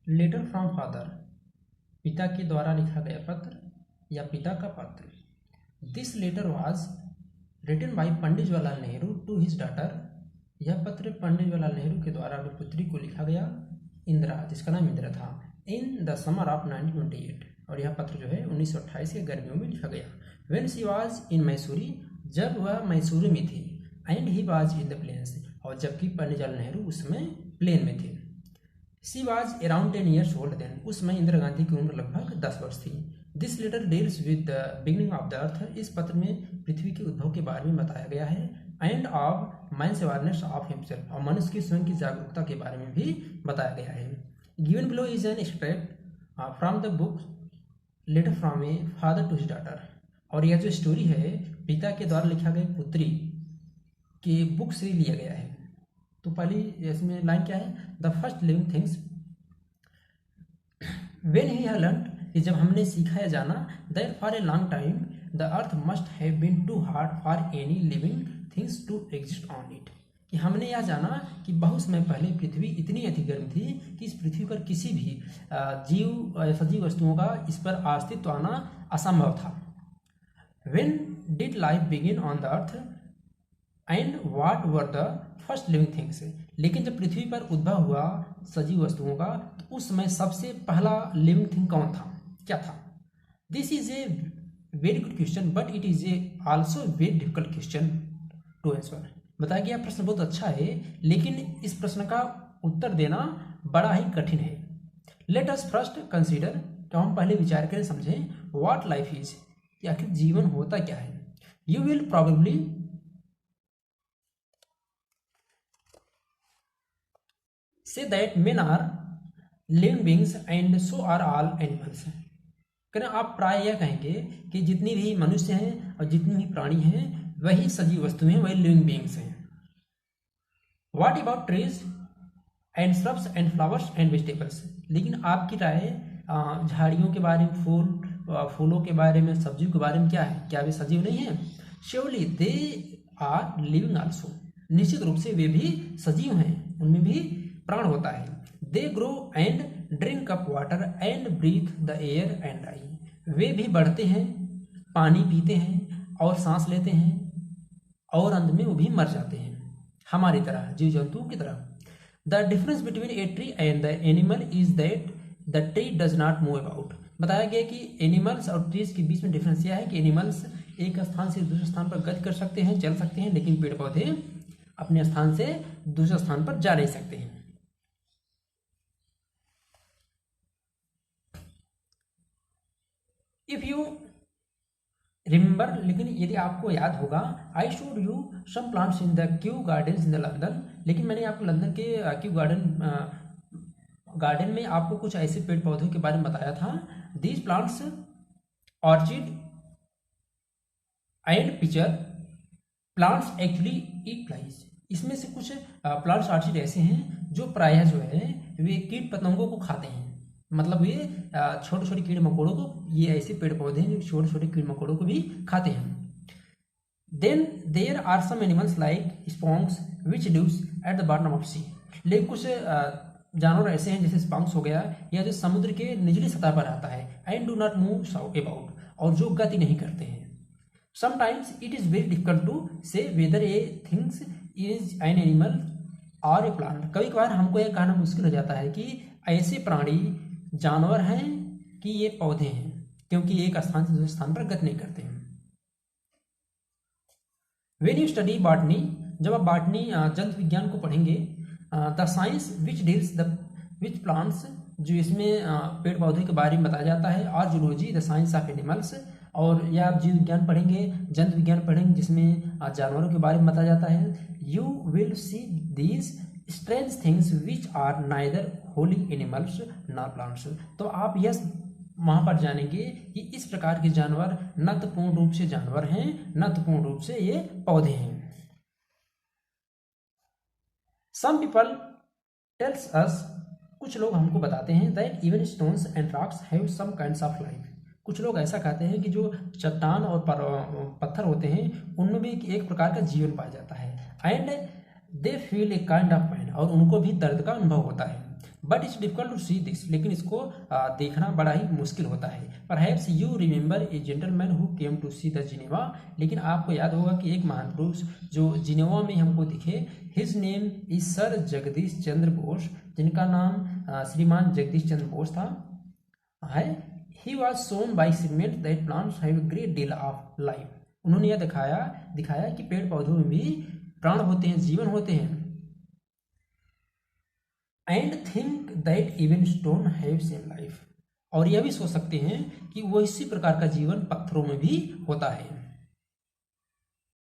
Letter from father, पिता के द्वारा लिखा गया पत्र या पिता का पत्र। This letter was written by Pandit Jawaharlal Nehru to his daughter. यह पत्र पंडित जवाहरलाल नेहरू के द्वारा अपनी पुत्री को लिखा गया, इंदिरा, जिसका नाम इंदिरा था, इन द समर ऑफ 1928। और यह पत्र जो है 1928 के गर्मियों में लिखा गया। When she was in Mussoorie, जब वह मैसूरी में थी, and he was in the plains, और जबकि पंडित जवाहरलाल नेहरू उसमें प्लेन में थे। She was around 10 years old then, उस समय इंदिरा गांधी की उम्र लगभग 10 वर्ष थी। This letter deals with the beginning of the earth, इस पत्र में पृथ्वी के उद्भव के बारे में बताया गया है, and of man's awareness of himself, और मनुष्य की स्वयं की जागरूकता के बारे में भी बताया गया है। Given below is an extract from the book letter from a father to his daughter, और यह जो स्टोरी है पिता के द्वारा लिखा गया पुत्री के बुक से लिया गया है। तो पहली इसमें लाइन क्या है, the first living things when he had learned, कि जब हमने सीखा या जाना, that for a long time the earth must have been too hard for any living things to exist on it, कि हमने यह जाना कि बहुत समय पहले पृथ्वी इतनी अधिक गर्म थी कि इस पृथ्वी पर किसी भी जीव सजीव वस्तुओं का इस पर अस्तित्व आना असंभव था। When did life begin on the earth and what were the first living things, लेकिन जब पृथ्वी पर उद्भव हुआ सजीव वस्तुओं का, तो उस समय सबसे पहला लिविंग थिंग कौन था, क्या था? This is a very good question but it is a also very difficult question to answer. बताया गया प्रश्न बहुत अच्छा है, लेकिन इस प्रश्न का उत्तर देना बड़ा ही कठिन है। लेट अस फर्स्ट कंसीडर, तो हम पहले विचार करें, समझें व्हाट लाइफ इज, कि आखिर जीवन होता क्या है। You will probably say that men are living beings and so are all animals, कहना आप प्राय यह कहेंगे कि जितनी भी मनुष्य हैं और जितनी भी प्राणी हैं वही सजीव वस्तु हैं, वही लिविंग बींग्स हैं। What about trees and shrubs and flowers and vegetables, लेकिन आपकी राय झाड़ियों के बारे में, फूलों के बारे में, सब्जियों के बारे में क्या है, क्या वे सजीव नहीं है? Surely they are living also, निश्चित रूप से वे भी सजीव हैं, उनमें भी प्राण होता है। They grow and drink up water and breathe the air and die, वे भी बढ़ते हैं, पानी पीते हैं और सांस लेते हैं, और अंत में वो भी मर जाते हैं, हमारी तरह, जीव जंतुओं की तरह। The difference between a tree and the animal is that the tree does not move about, बताया गया कि एनिमल्स और ट्रीज के बीच में डिफरेंस यह है कि एनिमल्स एक स्थान से दूसरे स्थान पर गति कर सकते हैं, चल सकते हैं, लेकिन पेड़ पौधे अपने स्थान से दूसरे स्थान पर जा नहीं सकते हैं। इफ यू रिमेंबर, लेकिन यदि आपको याद होगा, I showed you some plants in the Kew gardens in the London, लेकिन मैंने आपको लंदन के क्यू गार्डन में आपको कुछ ऐसे पेड़ पौधों के बारे में बताया था। These plants orchid and pitcher plants actually eat flies, इसमें से कुछ प्लांट्स ऑर्चिड ऐसे हैं जो प्रायः जो है वे कीट पतंगों को खाते हैं, मतलब ये छोटे छोटे कीड़े मकोड़ों को, ये ऐसे पेड़ पौधे हैं जो छोटे छोटे कीड़े मकोड़ों को भी खाते हैं। Then there are some animals like sponges which lives at the bottom of sea, लेकिन कुछ जानवर ऐसे हैं जैसे स्पॉन्ग्स हो गया, या जो समुद्र के निचली सतह पर आता है, and do not move about, और जो गति नहीं करते हैं। Sometimes it is very difficult to say whether a things is an animal और ए प्लांट, कभी कभार हमको यह कहना मुश्किल हो जाता है कि ऐसे प्राणी जानवर हैं कि ये पौधे हैं, क्योंकि एक स्थान से दूसरे स्थान पर गति नहीं करते हैं। वेन यू स्टडी बॉटनी, जब आप बॉटनी जंतु विज्ञान को पढ़ेंगे, the science which deals which plants, जो इसमें पेड़ पौधे के बारे में बताया जाता है, और zoology the science of animals, और या आप जीव विज्ञान पढ़ेंगे, जंतु विज्ञान पढ़ेंगे जिसमें जानवरों के बारे में बताया जाता है। You will see these strange things which are neither wholly animals nor plants, तो आप यह वहां पर जानेंगे कि इस प्रकार के जानवर न तो पूर्ण रूप से जानवर हैं, न तो पूर्ण रूप से ये पौधे हैं। सम पीपल टेल्स अस, कुछ लोग हमको बताते हैं, that even stones and rocks have some kinds of life, कुछ लोग ऐसा कहते हैं कि जो चट्टान और पत्थर होते हैं उनमें भी एक प्रकार का जीवन पाया जाता है। And they feel a kind of pain, और उनको भी दर्द का अनुभव होता है। But it's difficult to see this, लेकिन इसको देखना बड़ा ही मुश्किल होता है। Perhaps you remember a gentleman who came to see the Geneva, लेकिन आपको याद होगा कि एक महान पुरुष जो जिनेवा में हमको दिखे, his name is sir Jagdish Chandra Bose, जिनका नाम श्रीमान जगदीश चंद्र बोस था है। He was shown by experiment that plants have a great deal of life, उन्होंने यह दिखाया कि पेड़ पौधों में भी प्राण होते हैं, जीवन होते हैं। And think that even stone have same life, और यह भी सोच सकते हैं कि वो इसी प्रकार का जीवन पत्थरों में भी होता है।